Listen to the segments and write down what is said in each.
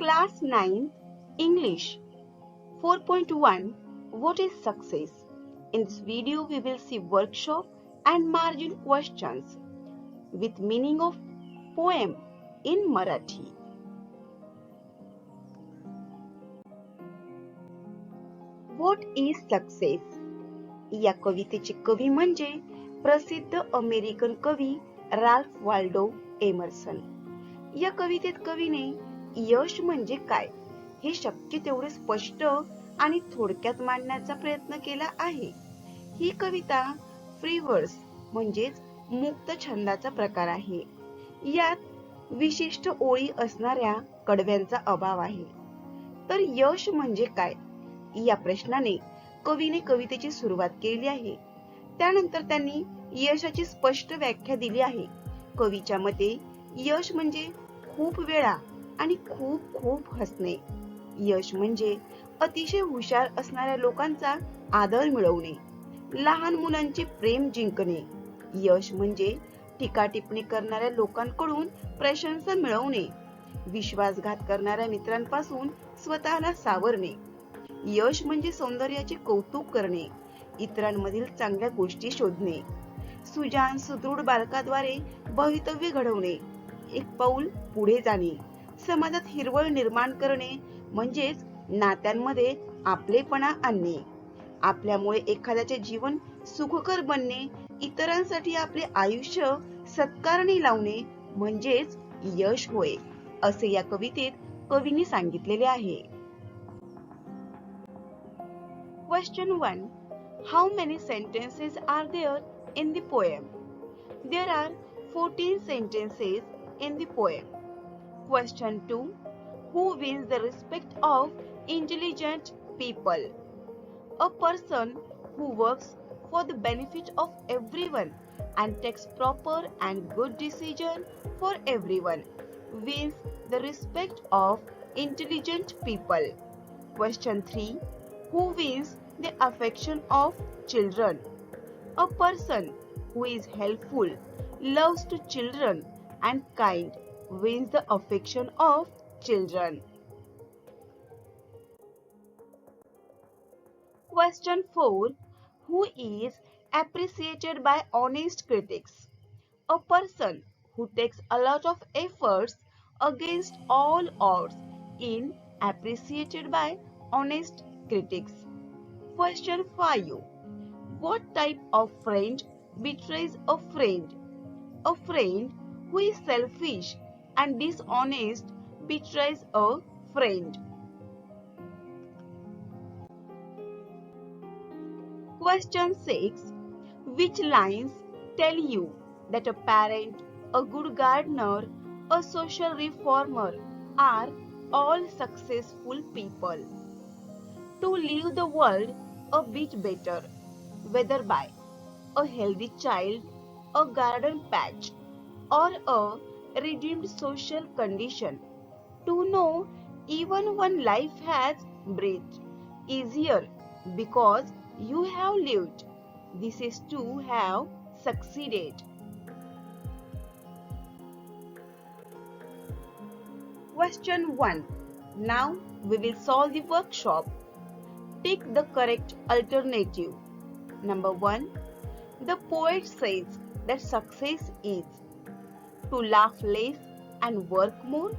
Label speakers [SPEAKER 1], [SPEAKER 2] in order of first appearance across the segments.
[SPEAKER 1] Class 9 English 4.1 What is success? In this video we will see workshop and margin questions with meaning of poem in Marathi. What is success? या कवितेचे कवी म्हणजे प्रसिद्ध American कवी Ralph Waldo Emerson. या कवितेत कवीने यश म्हणजे काय हे शक्य तेवढे स्पष्ट आणि थोडक्यात मांडण्याचा प्रयत्न केला आहे. ही कविता फ्री वर्स म्हणजेच मुक्त छंदाचा प्रकार आहे. यात विशिष्ट ओळी असणाऱ्या कडव्यांचा अभाव आहे. तर यश म्हणजे काय या प्रश्नाने कवीने कवितेची सुरुवात केली आहे. त्यानंतर त्यांनी यशाची स्पष्ट व्याख्या दिली आहे. कवीच्या मते यश म्हणजे खूप वेळा आणि खूप खूप हसणे. यश म्हणजे अतिशय हुशार असणाऱ्या लोकांचा आदर मिळवणे, लहान मुलांचे प्रेम जिंकणे. यश म्हणजे टीकाटिप्पणी करणाऱ्या लोकांकडून प्रशंसा मिळवणे, विश्वासघात करणाऱ्या मित्रांपासून स्वतःला सावरणे. यश म्हणजे सौंदर्याचे कौतुक करणे, इतरांमधील चांगल्या गोष्टी शोधणे, सुजाण सुदृढ बालकाद्वारे भवितव्य घडवणे, एक पाऊल पुढे जाणे, समाजात हिरवळ निर्माण करणे म्हणजेच नात्यांमध्ये आपलेपणा आणणे, आपल्यामुळे एखाद्याचे जीवन सुखकर बनणे, इतरांसाठी आपले आयुष्य सत्कारणी लावणे म्हणजेच यश होय, असे या कवितेत कवींनी सांगितलेले आहे. Question 1. How many sentences are there in the poem? There are 14 sentences in the poem. Question 2. Who wins the respect of intelligent people? A person who works for the benefit of everyone and takes proper and good decision for everyone wins the respect of intelligent people. Question 3. Who wins the affection of children? A person who is helpful, loves to children and kind wins the affection of children. Question 4. Who is appreciated by honest critics? A person who takes a lot of efforts against all odds is appreciated by honest critics. Question 5. What type of friend betrays a friend? A friend who is selfish and dishonest betrays a friend. Question 6. Which lines tell you that a parent, a good gardener, a social reformer are all successful people? To leave the world a bit better, whether by a healthy child, a garden patch, or a redeemed social condition. To know even one life has breathed easier because you have lived. This is to have succeeded. Question 1. Now we will solve the workshop. Pick the correct alternative. Number 1. The poet says that success is to laugh less and work more.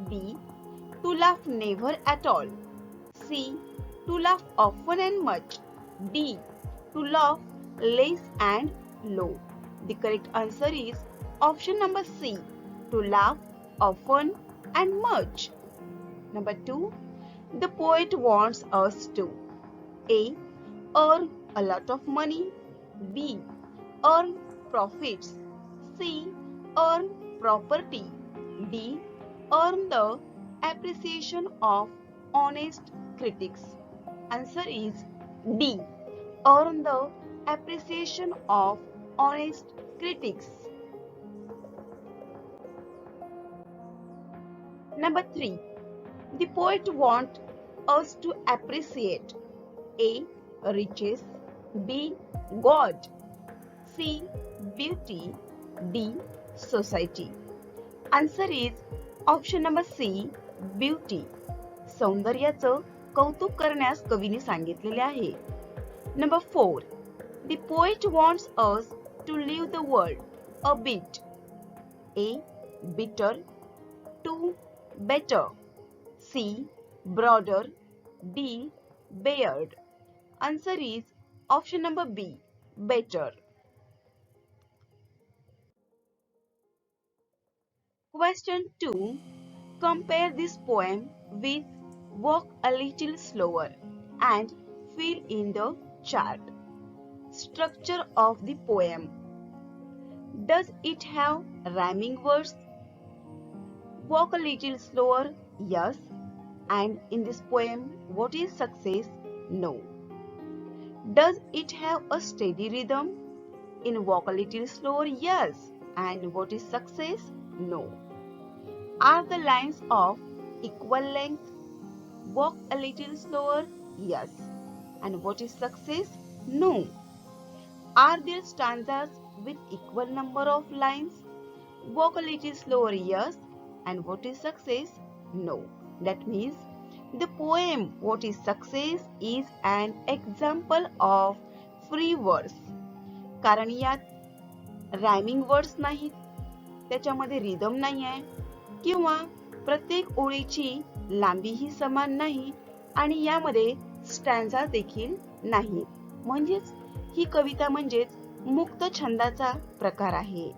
[SPEAKER 1] B. To laugh never at all. C. To laugh often and much. D. To laugh less and low. The correct answer is option number C. To laugh often and much. Number 2. The poet wants us to A. Earn a lot of money. B. Earn profits. C. Earn property. D. Earn the appreciation of honest critics. Answer is D. Earn the appreciation of honest critics. Number 3. The poet wants us to appreciate A. Riches. B. God. C. Beauty. D. Society. Answer is option number C. Beauty, सौंदर्याचं कौतुक करण्यास कवीने सांगितलेले आहे. Number 4, the poet wants us to leave the world a bit. A, bitter. 2, better. C, broader. D, bared. Answer is option number B, better. Question 2. Compare this poem with Walk a Little Slower and fill in the chart. Structure of the poem. Does it have rhyming words? Walk a little slower, yes. And in this poem, what is success? No. Does it have a steady rhythm? In Walk a Little Slower, yes. And what is success? No. Are the lines of equal length? Walk a little slower, yes. And what is success? No. Are there stanzas with equal number of lines? Walk a little slower, yes. And what is success? No. That means the poem What is Success is an example of free verse. कारण यात rhyming words नाहीत, त्याच्यामध्ये rhythm नाही आहे किंवा प्रत्येक ओळीची लांबीही समान नाही आणि यामध्ये स्टॅन्झा देखील नाही. म्हणजेच ही कविता म्हणजेच मुक्त छंदाचा प्रकार आहे.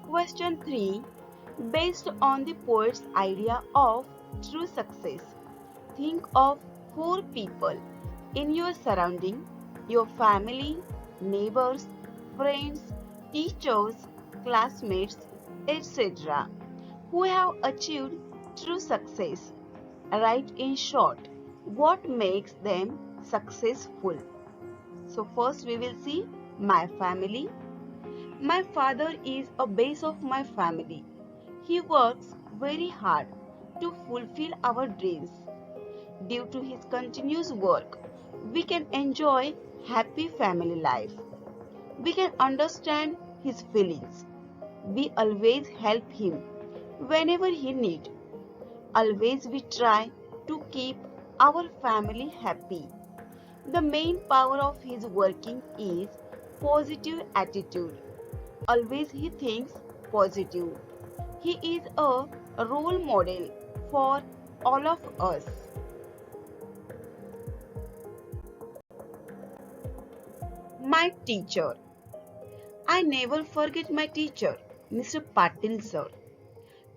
[SPEAKER 1] Question 3. Based on the poet's idea of true success, think of 4 people in your surrounding, your family, neighbors, friends, teachers, classmates, etc., who have achieved true success. Write in short what makes them successful. So first we will see my family. My father is a base of my family. He works very hard to fulfill our dreams. Due to his continuous work, we can enjoy happy family life. We can understand his feelings. We always help him whenever he needs. Always we try to keep our family happy. The main power of his working is positive attitude. Always he thinks positive. He is a role model for all of us. My teacher. I never forget my teacher, Mr. Patil sir.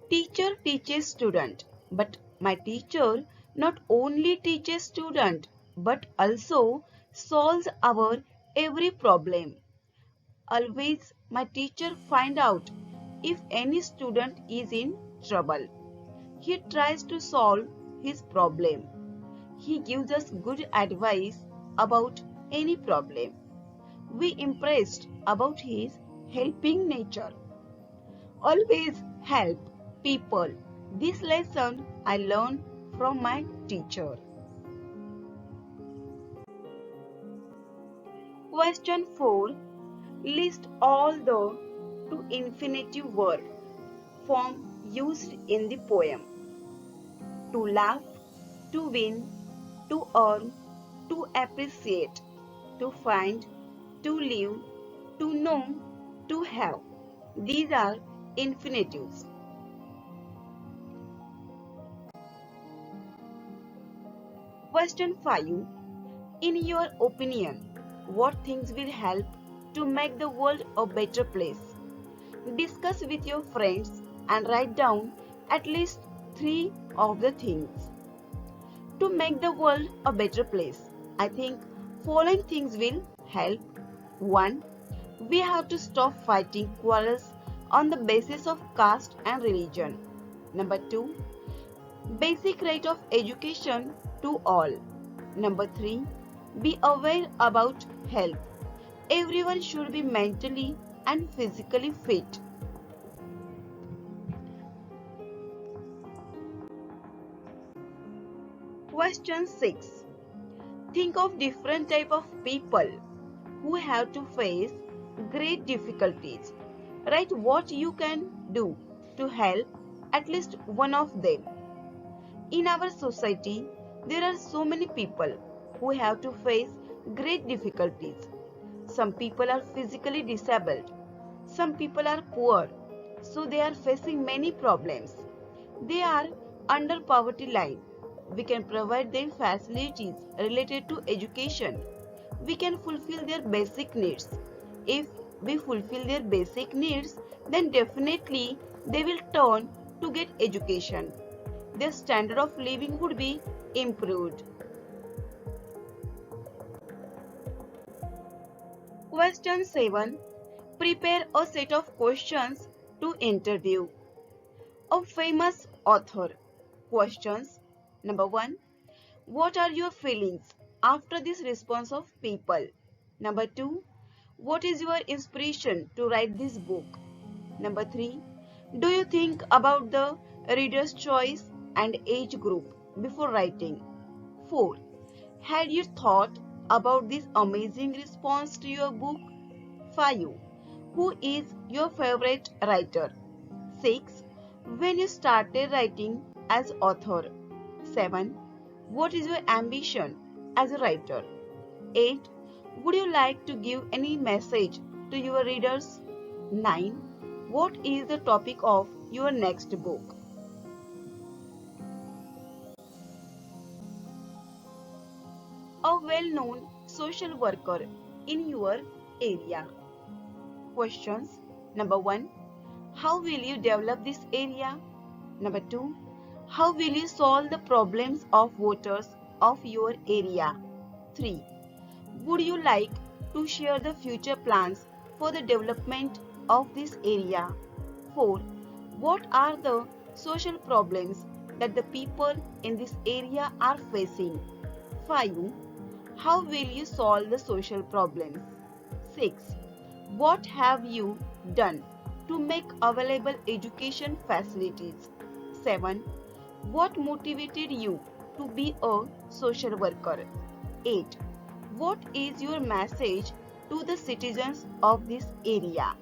[SPEAKER 1] Teacher teaches student, but my teacher not only teaches student but also solves our every problem. Always my teacher find out if any student is in trouble. He tries to solve his problem. He gives us good advice about any problem. We impressed about his helping nature. Always help people. This lesson I learned from my teacher. Question 4. List all the to infinitive verb form used in the poem. To laugh, to win, to earn, to appreciate, to find, to live, to know, to have. These are infinitives. Question 5. In your opinion, what things will help to make the world a better place? Discuss with your friends and write down at least 3 of the things. To make the world a better place, I think following things will help. 1. We have to stop fighting quarrels on the basis of caste and religion. Number 2. Basic right of education to all. Number 3. Be aware about health. Everyone should be mentally and physically fit. Question 6. Think of different type of people who have to face great difficulties. Write what you can do to help at least one of them. In our society, there are so many people who have to face great difficulties. Some people are physically disabled. Some people are poor, so they are facing many problems. They are under poverty line. We can provide them facilities related to education. We can fulfill their basic needs. If we fulfill their basic needs, then definitely they will turn to get education. Their standard of living would be improved. Question 7. Prepare a set of questions to interview a famous author. Questions. Number 1. What are your feelings after this response of people? Number 2. What is your inspiration to write this book? Number 3. Do you think about the reader's choice and age group before writing? 4. Had you thought about this amazing response to your book? 5. Who is your favorite writer? 6. When you started writing as author? 7. What is your ambition as a writer? 8. Would you like to give any message to your readers? 9. What is the topic of your next book? A well-known social worker in your area. Questions. Number 1. How will you develop this area? Number 2. How will you solve the problems of voters of your area? 3. Would you like to share the future plans for the development of this area? 4. What are the social problems that the people in this area are facing? 5. How will you solve the social problems? 6. What have you done to make available education facilities? 7. What motivated you to be a social worker? 8. What is your message to the citizens of this area?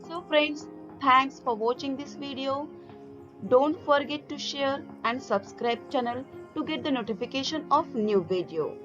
[SPEAKER 1] So friends, thanks for watching this video. Don't forget to share and subscribe channel to get the notification of new video.